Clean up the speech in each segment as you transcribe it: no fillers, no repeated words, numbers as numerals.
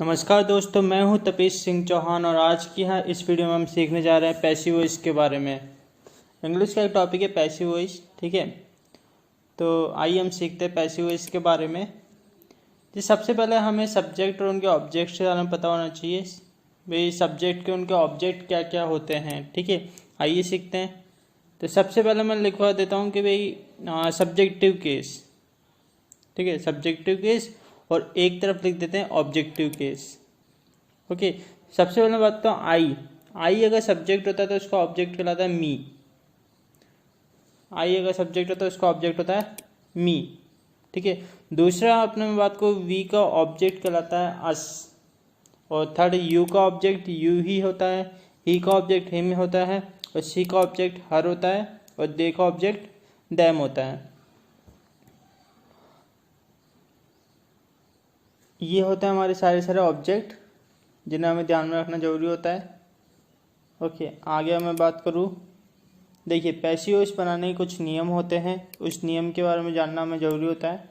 नमस्कार दोस्तों, मैं हूं तपेश सिंह चौहान और आज की इस वीडियो में हम सीखने जा रहे हैं पैसिव वॉइस के बारे में। इंग्लिश का एक टॉपिक है पैसिव वॉइस, ठीक है। तो आइए हम सीखते हैं पैसिव वॉइस के बारे में। जी, सबसे पहले हमें सब्जेक्ट और उनके ऑब्जेक्ट के बारे में पता होना चाहिए। भाई सब्जेक्ट के उनके ऑब्जेक्ट क्या क्या होते हैं, ठीक है। आइए सीखते हैं। तो सबसे पहले मैं लिखवा देता हूँ कि भाई सब्जेक्टिव केस, ठीक है, सब्जेक्टिव केस, और एक तरफ लिख देते हैं ऑब्जेक्टिव केस। ओके, सबसे पहले बात तो आई अगर सब्जेक्ट होता है तो उसका ऑब्जेक्ट कहलाता है मी। आई अगर सब्जेक्ट होता है उसका ऑब्जेक्ट होता है मी, ठीक है। दूसरा अपने में बात को वी का ऑब्जेक्ट कहलाता है अस, और थर्ड यू का ऑब्जेक्ट यू ही होता है, ही का ऑब्जेक्ट हिम होता है, और सी का ऑब्जेक्ट हर होता है, और दे का ऑब्जेक्ट दैम होता है। ये होते हैं हमारे सारे ऑब्जेक्ट जिन्हें हमें ध्यान में रखना जरूरी होता है। ओके, आगे मैं बात करूँ, देखिए पैसिव वॉइस बनाने के कुछ नियम होते हैं, उस नियम के बारे में जानना हमें ज़रूरी होता है।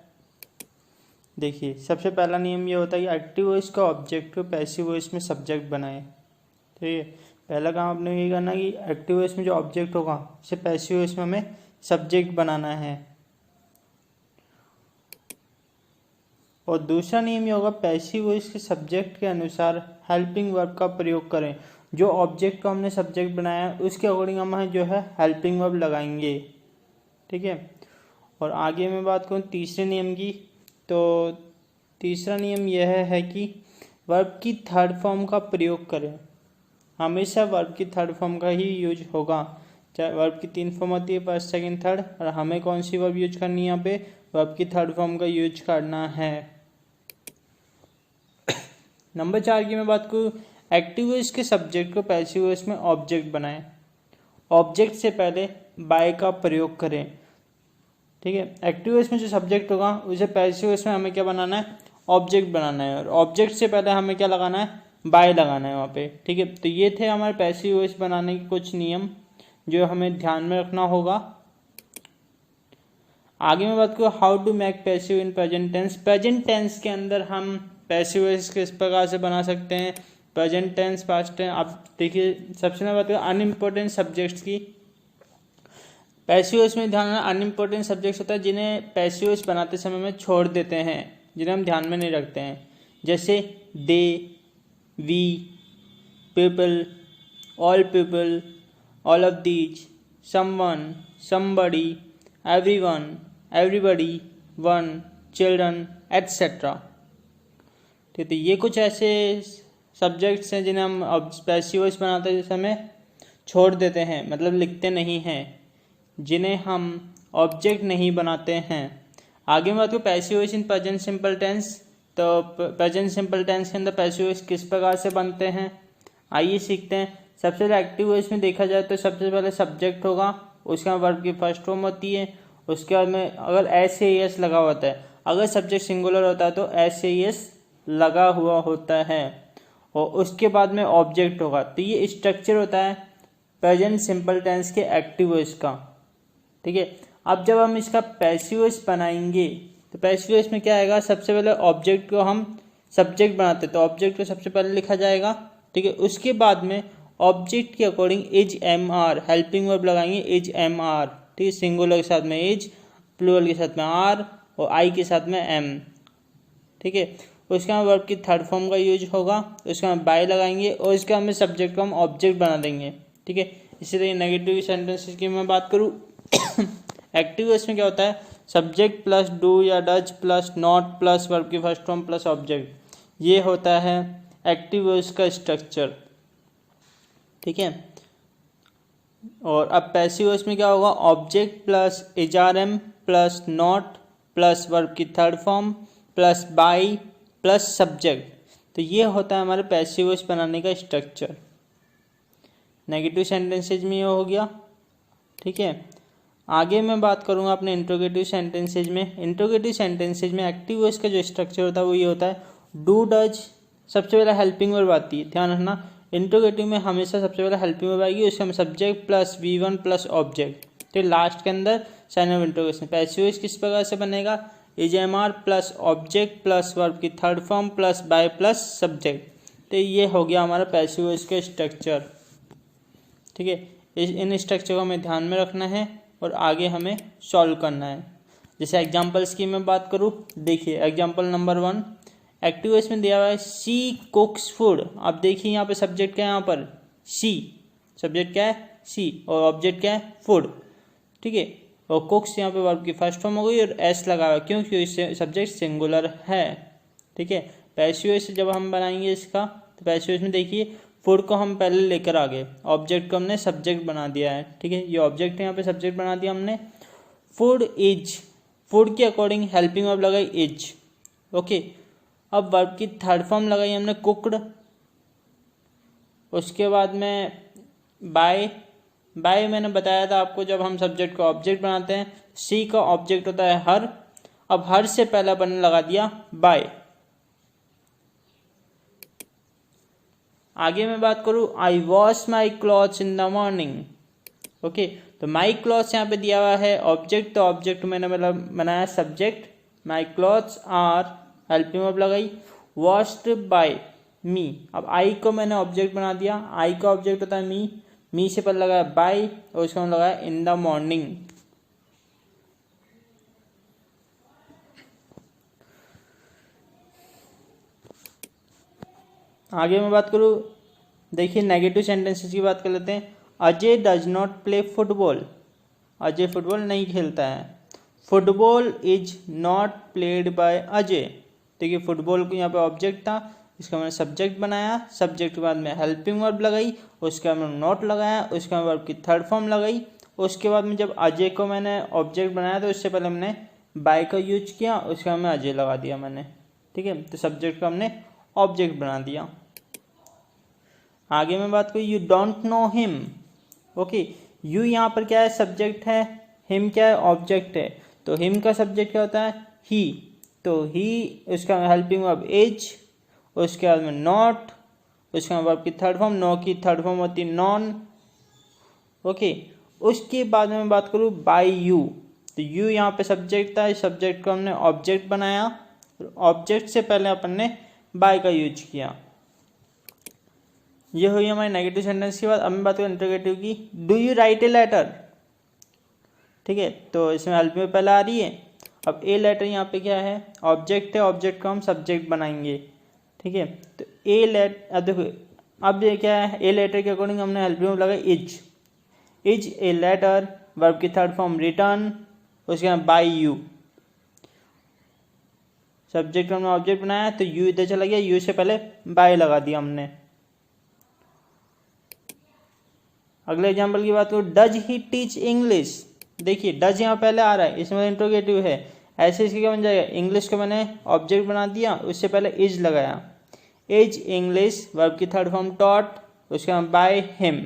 देखिए सबसे पहला नियम ये होता है कि एक्टिव वॉइस का ऑब्जेक्ट को पैसिव वॉइस में सब्जेक्ट बनाए, ठीक है। पहला काम आपने ये करना है कि एक्टिव वॉइस में जो ऑब्जेक्ट होगा उसे पैसिव वॉइस में हमें सब्जेक्ट बनाना है। और दूसरा नियम ये होगा पैसिव वॉइस के सब्जेक्ट के अनुसार हेल्पिंग वर्ब का प्रयोग करें। जो ऑब्जेक्ट को हमने सब्जेक्ट बनाया है उसके अकॉर्डिंग हम जो है हेल्पिंग वर्ब लगाएंगे, ठीक है। और आगे मैं बात करूँ तीसरे नियम की, तो तीसरा नियम यह है कि वर्ब की थर्ड फॉर्म का प्रयोग करें। हमेशा वर्ब की थर्ड फॉर्म का ही यूज होगा। चाहे वर्ब की 3 फॉर्म होती है, फर्स्ट सेकंड थर्ड, और हमें कौन सी वर्ब यूज करनी है यहाँ पे, वर्ब की थर्ड फॉर्म का यूज करना है। नंबर 4 की मैं बात करूँ, एक्टिव वॉइस के सब्जेक्ट को पैसिव वॉइस में ऑब्जेक्ट बनाएं। ऑब्जेक्ट से पहले बाय का प्रयोग करें, ठीक है। एक्टिव वॉइस में जो सब्जेक्ट होगा उसे पैसिव वॉइस में हमें क्या बनाना है, ऑब्जेक्ट बनाना है, और ऑब्जेक्ट से पहले हमें क्या लगाना है, बाय लगाना है वहाँ पे, ठीक है। तो ये थे हमारे पैसिव वॉइस बनाने के कुछ नियम जो हमें ध्यान में रखना होगा। आगे मैं बात करूँ how to make passive in present tense. Present tense के अंदर हम पैसिव वॉइस किस प्रकार से बना सकते हैं, प्रेजेंट टेंस, पास्ट टेंस। आप देखिए सबसे मैं बात करूँ अनइम्पोर्टेंट सब्जेक्ट्स की। पैसिव वॉइस में ध्यान रखना, अनइम्पोर्टेंट सब्जेक्ट्स होता है जिन्हें पैसिव वॉइस बनाते समय में छोड़ देते हैं, जिन्हें हम ध्यान में नहीं रखते हैं, जैसे they, we, people, all of these, someone, somebody, everyone, everybody, one, children, etcetera. ठीक है, ये कुछ ऐसे सब्जेक्ट्स हैं जिन्हें हम पैसिव वॉइस बनाते समय छोड़ देते हैं, मतलब लिखते नहीं हैं, जिन्हें हम ऑब्जेक्ट नहीं बनाते हैं। आगे मैं बात करूँ passive voice in present simple tense. तो प्रेजेंट सिंपल टेंस के अंदर पैसिव वॉइस किस प्रकार से बनते हैं, आइए सीखते हैं। सबसे पहले एक्टिव वॉइस में देखा जाए तो सबसे पहले सब्जेक्ट होगा, उसके बाद वर्ब की फर्स्ट फॉर्म होती है, उसके बाद में अगर एस ए एस लगा होता है, अगर सब्जेक्ट सिंगुलर होता है तो एस ए एस लगा हुआ होता है, और उसके बाद में ऑब्जेक्ट होगा। तो ये स्ट्रक्चर होता है प्रेजेंट सिंपल टेंस के एक्टिव वॉइस का, ठीक है। अब जब हम इसका पैसिव वॉइस बनाएंगे तो पैसिव वॉइस में क्या आएगा, सबसे पहले ऑब्जेक्ट को हम सब्जेक्ट बनाते तो ऑब्जेक्ट को सबसे पहले लिखा जाएगा, ठीक है। उसके बाद में ऑब्जेक्ट के according is am are helping verb लगाएंगे, इज एम आर, ठीक है। सिंगुलर के साथ में इज, प्लूरल के साथ में आर, और आई के साथ में एम, ठीक है। उसके बाद वर्ब की थर्ड फॉर्म का यूज होगा, उसके बाद बाय लगाएंगे, और इसके बाद में सब्जेक्ट को हम ऑब्जेक्ट बना देंगे, ठीक है। इसी तरह नेगेटिव सेंटेंसेस की मैं बात करूँ एक्टिव वॉइस में क्या होता है, सब्जेक्ट प्लस डू या does plus not plus verb की फर्स्ट फॉर्म प्लस ऑब्जेक्ट, ये होता है एक्टिव वॉइस का स्ट्रक्चर, ठीक है। और अब पैसिव वॉइस में क्या होगा, object plus HRM plus not plus verb की third form plus by plus subject. तो ये होता है हमारे पैसिव वॉइस बनाने का स्ट्रक्चर। नेगेटिव सेंटेंसेज में ये हो गया, ठीक है। आगे मैं बात करूंगा अपने इंट्रोगेटिव सेंटेंसेज में। इंट्रोगेटिव सेंटेंसेज में एक्टिव वॉइस का जो स्ट्रक्चर होता है वो ये होता है डू डज, सबसे पहले हेल्पिंग वर्ब आती है, ध्यान रखना। इंट्रोगेटिव में हमेशा सबसे पहले हेल्पिंग वर्ब आएगी, उसके हम subject plus V1 plus object, तो लास्ट के अंदर sign of interrogation. Passive voice किस प्रकार से बनेगा, is am are plus object plus verb की third form plus by plus subject. तो ये हो गया हमारा पैसिव वॉइस का स्ट्रक्चर। ठीक है, इन स्ट्रक्चर को हमें ध्यान में रखना है और आगे हमें सॉल्व करना है। जैसे एग्जाम्पल्स की मैं बात करूँ, देखिए एग्जाम्पल नंबर 1 एक्टिव वॉइस में दिया हुआ है शी कुक्स फूड। अब देखिए यहाँ पे सब्जेक्ट क्या है, यहाँ पर शी, सब्जेक्ट क्या है शी और ऑब्जेक्ट क्या है फूड। ठीक है, और कुक्स यहाँ पे वर्ब की फर्स्ट फॉर्म हो गई और एस लगा हुआ क्यों, क्योंकि सब्जेक्ट सिंगुलर है। ठीक है, पैसिव वॉइस जब हम बनाएंगे इसका, तो पैसिव वॉइस में देखिए फूड को हम पहले लेकर आ गए, ऑब्जेक्ट को हमने सब्जेक्ट बना दिया है। ठीक है, ये ऑब्जेक्ट है, यहाँ पे सब्जेक्ट बना दिया हमने। फूड इज, फूड के अकॉर्डिंग हेल्पिंग वर्ब लगाई इज। ओके, अब वर्ब की थर्ड फॉर्म लगाई हमने कुकड। उसके बाद में बाय, बाय मैंने बताया था आपको जब हम सब्जेक्ट को ऑब्जेक्ट बनाते हैं, सी का ऑब्जेक्ट होता है हर। अब हर से पहला अपन लगा दिया बाय। आगे मैं बात करूं, I wash my clothes in the morning. Okay, तो माई क्लॉथ्स यहाँ पे दिया हुआ है ऑब्जेक्ट, तो ऑब्जेक्ट मैंने मतलब बनाया subject. My clothes are helping verb लगाई वॉश्ड बाय मी। अब आई को मैंने ऑब्जेक्ट बना दिया, आई का ऑब्जेक्ट होता है मी, मी से पहले लगाया बाय और उसको लगाया इन द मॉर्निंग। आगे मैं बात करूँ, देखिए नेगेटिव सेंटेंसेस की बात कर लेते हैं। Ajay does not play football, Ajay football नहीं खेलता है। Football is not played by Ajay. देखिए फुटबॉल को यहाँ पे ऑब्जेक्ट था, इसका मैंने सब्जेक्ट बनाया, सब्जेक्ट के बाद में हेल्पिंग वर्ब लगाई, उसके बाद में नॉट लगाया, उसके बाद वर्ब की थर्ड फॉर्म लगाई। उसके बाद में जब अजय को मैंने ऑब्जेक्ट बनाया तो उससे पहले हमने बाय का यूज किया, उसके बाद में अजय लगा दिया मैंने। ठीक है, तो सब्जेक्ट को हमने ऑब्जेक्ट बना दिया। आगे मैं बात करूँ, you don't know him. Okay, you यहाँ पर क्या है सब्जेक्ट है, हिम क्या है ऑब्जेक्ट है। तो हिम का सब्जेक्ट क्या होता है ही, तो ही उसका हेल्पिंग वर्ब इज, उसके बाद में नॉट, उसके बाद वर्ब की थर्ड फॉर्म, नो की थर्ड फॉर्म होती है नॉन। ओके, उसके बाद में बात करूँ बाय यू, तो यू यहाँ पे सब्जेक्ट था, इस सब्जेक्ट को हमने ऑब्जेक्ट बनाया, ऑब्जेक्ट से पहले अपन ने बाय का यूज किया। ये हुई हमारी नेगेटिव सेंटेंस की बात। अब मैं बात करूँ इंटरोगेटिव की, do you write a letter. ठीक है, तो इसमें हेल्प में पहले आ रही है। अब ए लेटर यहाँ पे क्या है ऑब्जेक्ट है, ऑब्जेक्ट को हम सब्जेक्ट बनाएंगे। ठीक है, तो ए लेटर, अब देखो अब ये क्या है, ए लेटर के अकॉर्डिंग हमने हेल्प में लगा is, is a letter, verb की थर्ड फॉर्म रिटर्न, उसके बाद बाय यू, सब्जेक्ट हमने ऑब्जेक्ट बनाया तो यू इधर चला गया, यू से पहले बाय लगा दिया हमने। अगले एग्जाम्पल की बात करूँ, डज ही टीच इंग्लिश। देखिए डज यहाँ पहले आ रहा है, इसमें इंट्रोगेटिव है, ऐसे इसके क्या बन जाएगा, इंग्लिश को मैंने ऑब्जेक्ट बना दिया, उससे पहले इज लगाया, इज इंग्लिश, वर्ब की थर्ड फॉर्म टॉट, उसके बाद बाय हिम।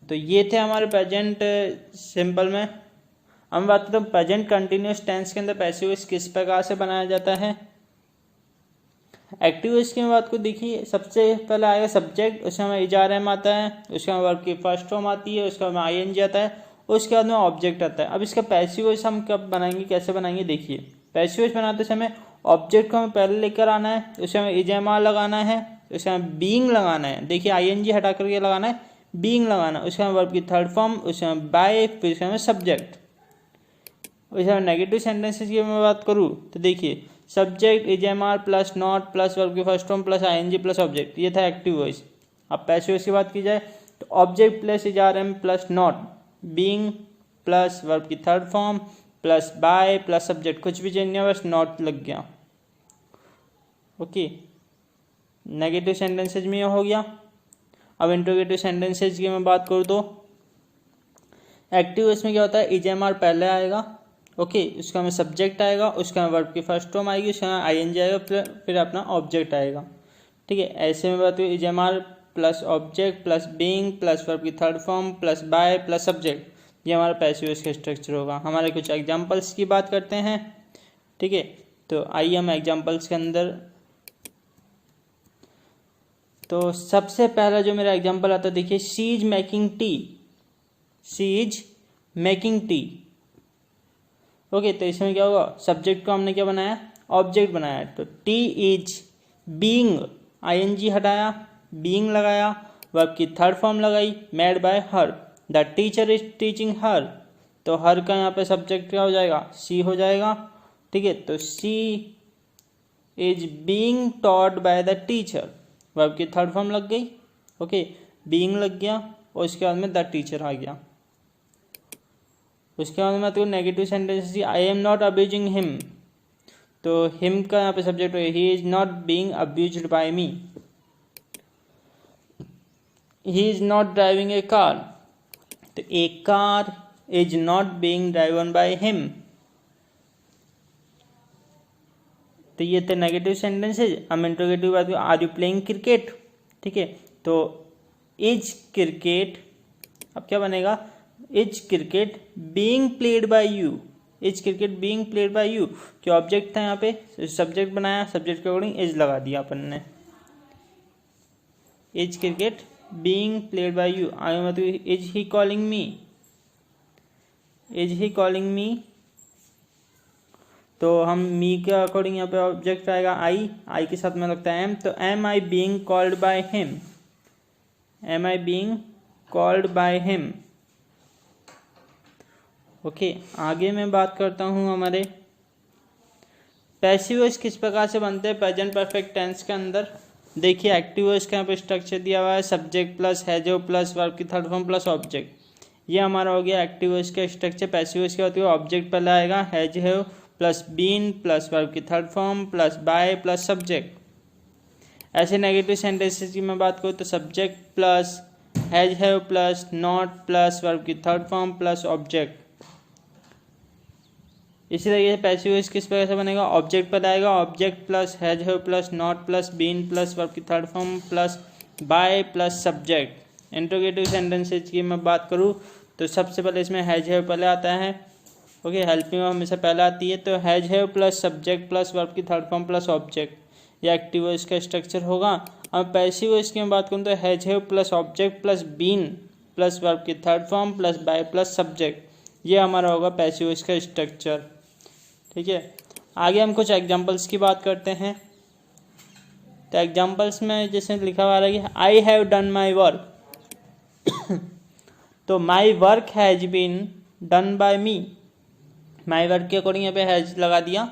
तो ये थे हमारे प्रेजेंट सिंपल में। हम बात करते हैं प्रेजेंट कंटिन्यूअस टेंस के अंदर पैसिव वॉइस किस प्रकार से बनाया जाता है। एक्टिव वॉइस की बात को देखिए, सबसे पहले आएगा सब्जेक्ट, उसके बाद इज आर एम आता है, उसके बाद वर्ब की फर्स्ट फॉर्म आती है, उसके बाद में आईएनजी आता है, उसके बाद में ऑब्जेक्ट आता है। अब इसका पैसिव वॉइस हम कब बनाएंगे, कैसे बनाएंगे, देखिए पैसिव वॉइस बनाते समय ऑब्जेक्ट को हमें पहले लेकर आना है, उसके बाद इज एम आर लगाना है, उसके बाद बीइंग लगाना है, देखिए आईएनजी हटा करके लगाना है, बीइंग लगाना है, उसके बाद वर्ब की थर्ड फॉर्म, उसके बाद बाय, फिर उसके बाद सब्जेक्ट। उसके बाद नेगेटिव सेंटेंसेस की मैं बात करूँ तो देखिए subject is am are plus not plus verb की first form plus ING plus object, ये था एक्टिव वॉइस। अब पैसिव वॉइस की बात की जाए तो object plus is are am plus not, being plus verb की third form plus by plus subject, कुछ भी चेंज नहीं हुआ, बस नॉट लग गया। ओके, नेगेटिव सेंटेंसेज में हो गया। अब इंट्रोगेटिव सेंटेंसेज की मैं बात करूँ तो एक्टिव वॉइस में क्या होता है, इज एम आर पहले आएगा, ओके, उसका में सब्जेक्ट आएगा, उसका में वर्ब की फर्स्ट फॉर्म आएगी, उसका में आईएनजी आएगा, फिर अपना ऑब्जेक्ट आएगा। ठीक है, ऐसे में बात करूँ is am are plus object plus being plus verb की third form plus by plus subject, ये हमारा पैसिव वॉइस का स्ट्रक्चर होगा। हमारे कुछ एग्जाम्पल्स की बात करते हैं। ठीक है, तो आइए हम एग्जाम्पल्स के अंदर, तो सबसे पहला जो मेरा एग्जाम्पल आता है देखिए, she is making tea, she is making tea. Okay, तो इसमें क्या होगा, सब्जेक्ट को हमने क्या बनाया, ऑब्जेक्ट बनाया। तो टी इज बीइंग, आईएनजी हटाया, बीइंग लगाया, वर्ब की थर्ड फॉर्म लगाई, made by her. The teacher is teaching her, तो हर का यहाँ पे सब्जेक्ट क्या हो जाएगा, सी हो जाएगा। ठीक है, तो she is being taught by the teacher, verb की थर्ड फॉर्म लग गई। ओके, बीइंग लग गया और उसके बाद में द टीचर आ गया। उसके बाद में तो negative sentence, I am not abusing him, तो हिम का यहाँ पे सब्जेक्ट हो, he is not being abused by me. He is not driving a car, तो a car is not being driven by him. तो ये थे नेगेटिव सेंटेंसेज। हम इंट्रोगेटिव बात, आर यू प्लेइंग क्रिकेट। ठीक है, तो इज क्रिकेट, अब क्या बनेगा, is cricket being played by you, is cricket being played by you, जो ऑब्जेक्ट था यहाँ पे सब्जेक्ट बनाया, सब्जेक्ट के अकॉर्डिंग इज लगा दिया अपन ने। Is cricket being played by you, आगे मतलब is he calling me, is he calling me, तो हम मी के अकॉर्डिंग यहाँ पे ऑब्जेक्ट आएगा आई, आई के साथ में लगता है एम, तो am I being called by him, am I being called by him. Okay, आगे मैं बात करता हूँ हमारे पैसिव वॉइस किस प्रकार से बनते हैं प्रेजेंट परफेक्ट टेंस के अंदर। देखिए, एक्टिव वॉइस का यहाँ पे स्ट्रक्चर दिया हुआ है, subject plus has plus verb की थर्ड फॉर्म प्लस ऑब्जेक्ट, ये हमारा हो गया एक्टिव वॉइस का स्ट्रक्चर। पैसिव वॉइस क्या होती है, ऑब्जेक्ट पहले आएगा, has have plus been plus verb की third form plus by plus subject. ऐसे नेगेटिव सेंटेंसेस की मैं बात करूँ तो subject plus has have plus not plus verb की थर्ड फॉर्म प्लस ऑब्जेक्ट। इसी तरीके से पैसिव वॉइस किस प्रकार से बनेगा, ऑब्जेक्ट पर आएगा, object plus has have plus not plus been plus verb की third form plus by plus subject. Interrogative sentences की मैं बात करूँ तो सबसे पहले इसमें हैज हैव पहले आता है। ओके, हेल्पिंग हमेशा पहले आती है, तो has have plus subject plus verb की थर्ड फॉर्म प्लस ऑब्जेक्ट, ये एक्टिव वॉइस का स्ट्रक्चर होगा। अब पैसिव वॉइस की मैं बात करूँ तो has have plus object plus been plus verb की third form plus by plus subject, ये हमारा होगा पैसिव वॉइस का स्ट्रक्चर। ठीक है, आगे हम कुछ एग्जांपल्स की बात करते हैं। तो एग्जांपल्स में जैसे लिखा हुआ है कि I have done my work, तो my work has been done by me, my work के अकॉर्डिंग यहाँ पे हैज लगा दिया,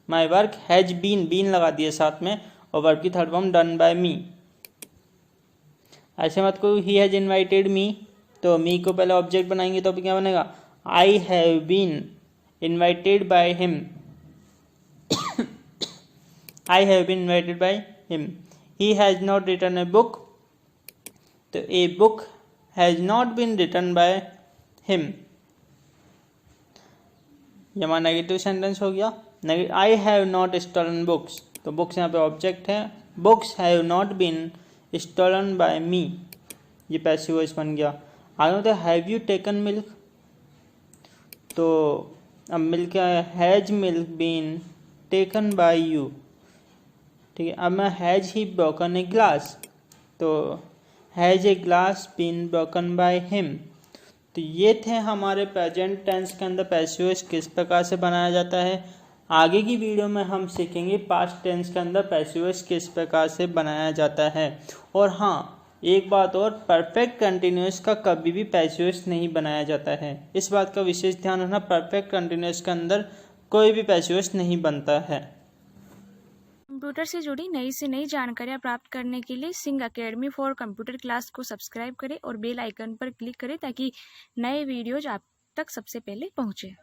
माई वर्क हैज बीन लगा दिया साथ में, और वर्क की थर्ड फॉर्म डन बाय मी। ऐसे मत को ही हैज इन्वाइटेड मी, तो मी को पहले ऑब्जेक्ट बनाएंगे तो क्या बनेगा, I have been invited by him, I have been invited by him. He has not written a book, तो a book has not been written by him, ये हमारा नेगेटिव सेंटेंस हो गया। I have not stolen books, तो books यहाँ पे object है, books have not been stolen by me, ये पैसिव वॉइस बन गया। आगे होता है हैव यू टेकन मिल्क, तो अब milk has milk been taken by you. ठीक है, अब मैं has he broken a glass, तो has a glass been broken by him. तो ये थे हमारे प्रेजेंट टेंस के अंदर पैसिव वॉइस किस प्रकार से बनाया जाता है। आगे की वीडियो में हम सीखेंगे पास्ट टेंस के अंदर पैसिव वॉइस किस प्रकार से बनाया जाता है। और हाँ, एक बात और, परफेक्ट कंटिन्यूअस का कभी भी पैसिव वॉइस नहीं बनाया जाता है, इस बात का विशेष ध्यान रखना। परफेक्ट कंटिन्यूअस के अंदर कोई भी पैसिव वॉइस नहीं बनता है। कंप्यूटर से जुड़ी नई से नई जानकारियाँ प्राप्त करने के लिए Singh academy for computer class को सब्सक्राइब करें और बेल आइकन पर क्लिक करें ताकि नए वीडियोज आप तक सबसे पहले पहुँचे।